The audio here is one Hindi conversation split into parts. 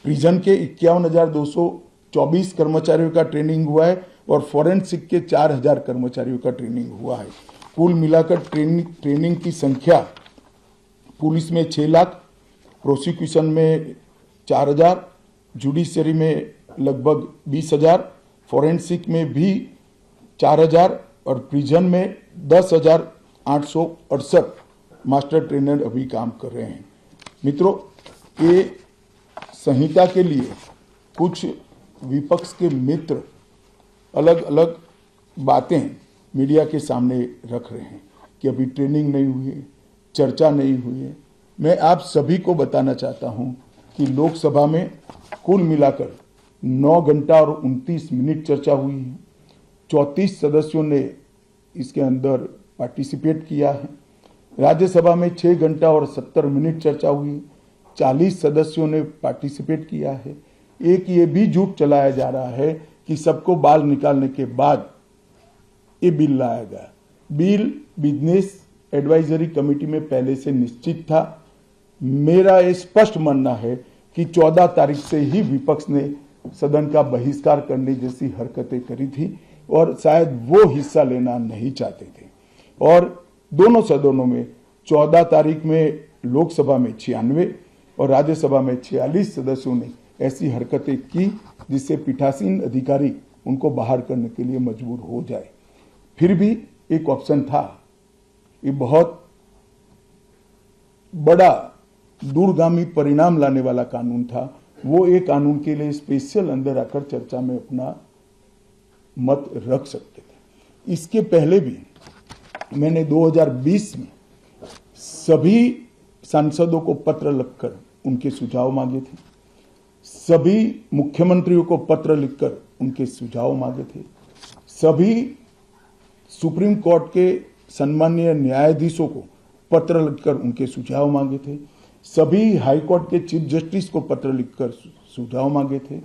प्रिजन के 51,224 कर्मचारियों का ट्रेनिंग हुआ है और फॉरेंसिक के 4,000 कर्मचारियों का ट्रेनिंग हुआ है। कुल मिलाकर ट्रेनिंग की संख्या पुलिस में 6 लाख, प्रोसिक्यूशन में 4,000, जुडिशरी में लगभग 20,000, फॉरेंसिक में भी 4,000 और प्रिजन में 10,868 मास्टर ट्रेनर अभी काम कर रहे हैं। मित्रों, ये संहिता के लिए कुछ विपक्ष के मित्र अलग अलग बातें मीडिया के सामने रख रहे हैं कि अभी ट्रेनिंग नहीं हुई है, चर्चा नहीं हुई है। मैं आप सभी को बताना चाहता हूं कि लोकसभा में कुल मिलाकर 9 घंटा और 29 मिनट चर्चा हुई है। 34 सदस्यों ने इसके अंदर पार्टिसिपेट किया है। राज्यसभा में 6 घंटा और 70 मिनट चर्चा हुई, 40 सदस्यों ने पार्टिसिपेट किया है। एक ये भी झूठ चलाया जा रहा है कि सबको बाल निकालने के बाद ये बिल लाया गया। बिल बिजनेस एडवाइजरी कमेटी में पहले से निश्चित था। मेरा ये स्पष्ट मानना है कि 14 तारीख से ही विपक्ष ने सदन का बहिष्कार करने जैसी हरकतें करी थी और शायद वो हिस्सा लेना नहीं चाहते थे। और दोनों सदनों में 14 तारीख में लोकसभा में 96 और राज्यसभा में 46 सदस्यों ने ऐसी हरकतें की जिससे पीठासीन अधिकारी उनको बाहर करने के लिए मजबूर हो जाए। फिर भी एक ऑप्शन था। ये बहुत बड़ा दूरगामी परिणाम लाने वाला कानून था। वो एक कानून के लिए स्पेशल अंदर आकर चर्चा में अपना मत रख सकते थे। इसके पहले भी मैंने 2020 में सभी सांसदों को पत्र लिखकर उनके सुझाव मांगे थे। सभी मुख्यमंत्रियों को पत्र लिखकर उनके सुझाव मांगे थे। सभी सुप्रीम कोर्ट के सम्मानीय न्यायाधीशों को पत्र लिखकर उनके सुझाव मांगे थे। सभी हाई कोर्ट के चीफ जस्टिस को पत्र लिखकर सुझाव मांगे थे।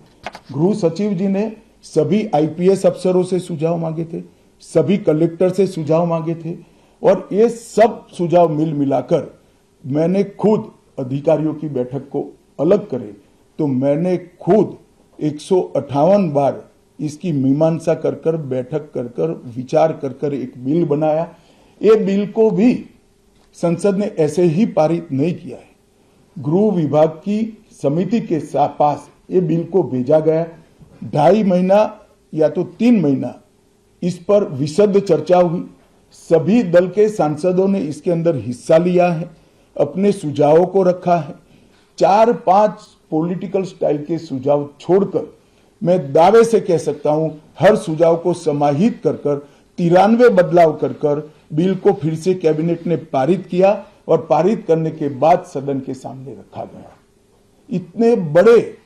गृह सचिव जी ने सभी आईपीएस अफसरों से सुझाव मांगे थे, सभी कलेक्टर से सुझाव मांगे थे और ये सब सुझाव मिलाकर मैंने खुद अधिकारियों की बैठक को अलग करे तो मैंने खुद 158 बार इसकी मीमांसा कर बैठक कर विचार कर एक बिल बनाया। ये बिल को भी संसद ने ऐसे ही पारित नहीं किया है। गृह विभाग की समिति के पास ये बिल को भेजा गया। 2.5 महीना या तो 3 महीना इस पर विशद चर्चा हुई। सभी दल के सांसदों ने इसके अंदर हिस्सा लिया है, अपने सुझावों को रखा है। 4-5 पॉलिटिकल स्टाइल के सुझाव छोड़कर मैं दावे से कह सकता हूं हर सुझाव को समाहित कर 93 बदलाव कर बिल को फिर से कैबिनेट ने पारित किया और पारित करने के बाद सदन के सामने रखा गया। इतने बड़े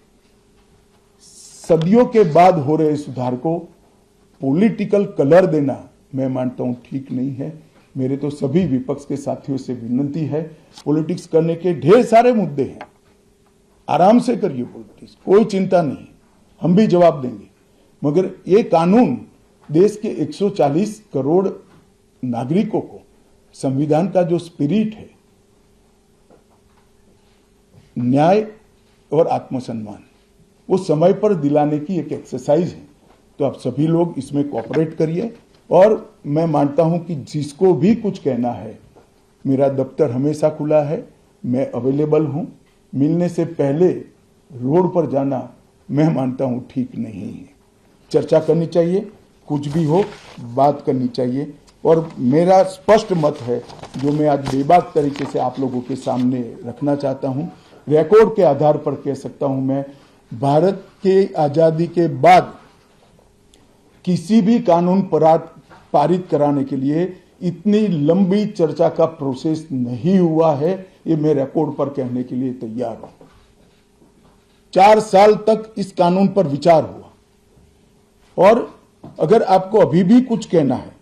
सदियों के बाद हो रहे सुधार को पॉलिटिकल कलर देना मैं मानता हूं ठीक नहीं है। मेरे तो सभी विपक्ष के साथियों से विनती है, पॉलिटिक्स करने के ढेर सारे मुद्दे हैं, आराम से करिए पॉलिटिक्स, कोई चिंता नहीं, हम भी जवाब देंगे। मगर ये कानून देश के 140 करोड़ नागरिकों को संविधान का जो स्पिरिट है, न्याय और आत्मसम्मान, वो समय पर दिलाने की एक एक्सरसाइज है। तो आप सभी लोग इसमें कोऑपरेट करिए और मैं मानता हूं कि जिसको भी कुछ कहना है, मेरा दफ्तर हमेशा खुला है, मैं अवेलेबल हूं। मिलने से पहले रोड पर जाना मैं मानता हूं ठीक नहीं है। चर्चा करनी चाहिए, कुछ भी हो बात करनी चाहिए। और मेरा स्पष्ट मत है जो मैं आज बेबाक तरीके से आप लोगों के सामने रखना चाहता हूं, रिकॉर्ड के आधार पर कह सकता हूं मैं, भारत के आजादी के बाद किसी भी कानून पारित कराने के लिए इतनी लंबी चर्चा का प्रोसेस नहीं हुआ है। ये मैं रिकॉर्ड पर कहने के लिए तैयार हूं। 4 साल तक इस कानून पर विचार हुआ और अगर आपको अभी भी कुछ कहना है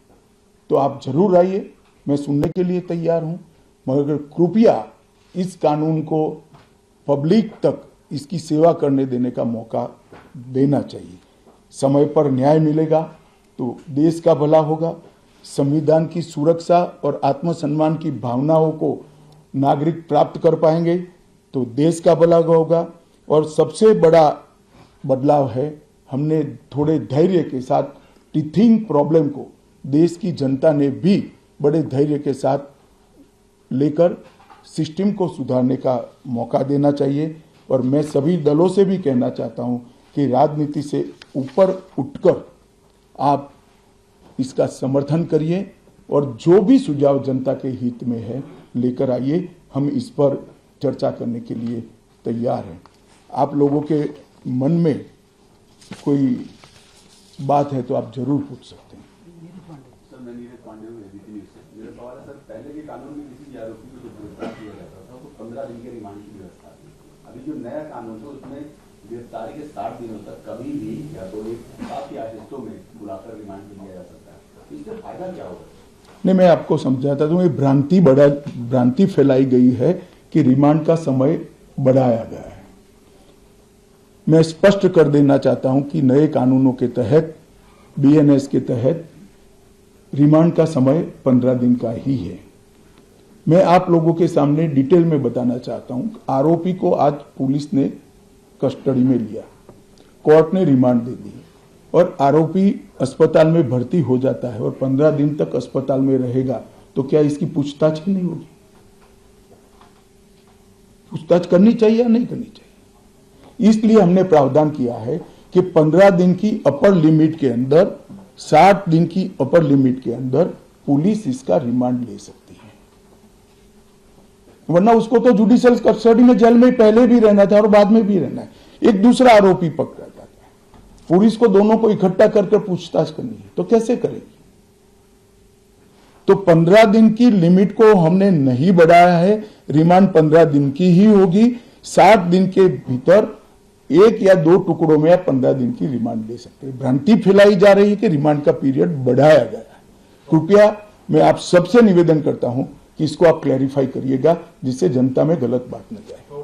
तो आप जरूर आइए, मैं सुनने के लिए तैयार हूं। मगर कृपया इस कानून को पब्लिक तक इसकी सेवा करने देने का मौका देना चाहिए। समय पर न्याय मिलेगा तो देश का भला होगा। संविधान की सुरक्षा और आत्मसम्मान की भावनाओं को नागरिक प्राप्त कर पाएंगे तो देश का भला होगा। और सबसे बड़ा बदलाव है, हमने थोड़े धैर्य के साथ टीथिंग प्रॉब्लम को देश की जनता ने भी बड़े धैर्य के साथ लेकर सिस्टम को सुधारने का मौका देना चाहिए। और मैं सभी दलों से भी कहना चाहता हूं कि राजनीति से ऊपर उठकर आप इसका समर्थन करिए और जो भी सुझाव जनता के हित में है लेकर आइए। हम इस पर चर्चा करने के लिए तैयार हैं। आप लोगों के मन में कोई बात है तो आप जरूर पूछ सकते हैं। सर, मैं नीरज पांडे हूं, एबीपी न्यूज से। मेरा सवाल है सर, पहले के कानून में किसी आरोपी को जब गिरफ्तार किया जाता था तो 15 दिन के रिमांड की व्यवस्था थी। अभी जो नया कानून है उसमें गिरफ्तारी के 60 दिनों तक कभी भी या तो एक साथ या हिस्सों में बुलाकर रिमांड लिया जा सकता है। इससे फायदा क्या होगा? नहीं, मैं आपको समझाता हूं। ये भ्रांति फैलाई गई है कि रिमांड का समय बढ़ाया गया है। मैं स्पष्ट कर देना चाहता हूं कि नए कानूनों के तहत, बीएनएस के तहत रिमांड का समय 15 दिन का ही है। मैं आप लोगों के सामने डिटेल में बताना चाहता हूं। आरोपी को आज पुलिस ने कस्टडी में लिया, कोर्ट ने रिमांड दे दी और आरोपी अस्पताल में भर्ती हो जाता है और 15 दिन तक अस्पताल में रहेगा, तो क्या इसकी पूछताछ ही नहीं होगी? पूछताछ करनी चाहिए या नहीं करनी चाहिए? इसलिए हमने प्रावधान किया है कि 15 दिन की अपर लिमिट के अंदर, 60 दिन की अपर लिमिट के अंदर पुलिस इसका रिमांड ले सकती है। वरना उसको तो जुडिशियल कस्टडी में जेल में पहले भी रहना था और बाद में भी रहना है। एक दूसरा आरोपी पकड़ा जाता है, पुलिस को दोनों को इकट्ठा करके पूछताछ करनी है, तो कैसे करेगी? तो 15 दिन की लिमिट को हमने नहीं बढ़ाया है। रिमांड 15 दिन की ही होगी। 60 दिन के भीतर एक या दो टुकड़ों में आप 15 दिन की रिमांड ले सकते हैं। भ्रांति फैलाई जा रही है कि रिमांड का पीरियड बढ़ाया गया है। कृपया मैं आप सबसे निवेदन करता हूं कि इसको आप क्लैरिफाई करिएगा, जिससे जनता में गलत बात न जाए।